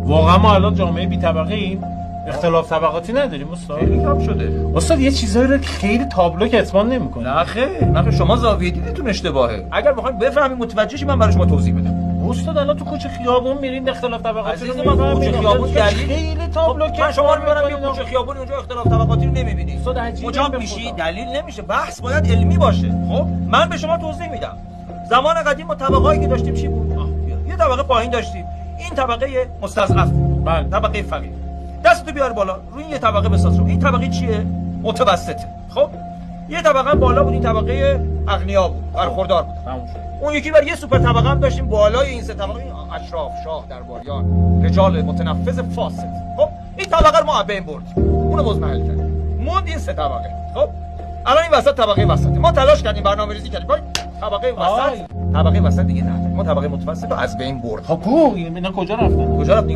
واقعا ما الان جامعه بی طبقه ایم؟ اختلاف طبقاتی نداریم استاد؟ خیلی کم شده استاد یه چیزایی رو خیلی تابلو که اتمام نمی‌کنه. نه خیر شما زاویه دیدتون اشتباهه. اگر بخواید بفهمید متوجه شید من برای شما توضیح بدم. استاد الان تو کوچه خیابون میرین اختلاف طبقاتی عزیز من کوچه خیابون خیلی تابلو که من شما رو میبرم یه کوچه خیابون اونجا اختلاف طبقاتی رو نمیبینید. استاد عجیبه مجاب میشی دلیل نمیشه. بحث باید علمی باشه. خب من به شما توضیح میدم. زمان قدیم ما طبقه‌ای که داشتیم چی بود؟ یه طبقه پایین داشتیم. این طبقه مستضعف. بله. طبقه فقیر. دستتو بیار بالا. روی یه طبقه بساز. این طبقه چیه؟ متوسطه. خب یه طبقه بالا بود، این طبقه اغنیا بود، برخوردار بود. تموم شد. اون یکی بر یه سوپر طبقه هم داشتیم بالای این سه طبقه، اشراف، شاه، درباریان، رجال متنفذ فاسد. خب این طبقه رو ما از بین بردیم، اونو مزمحل کردیم، موند این سه طبقه. خب الان این وسط طبقه وسطه. ما تلاش کردیم، برنامه‌ریزی کردیم، طبقه وسط، طبقه وسط دیگه نه، ما طبقه متوسط رو از بین بردیم. خب کو اینا کجا رفتن؟ کجا رفتیم؟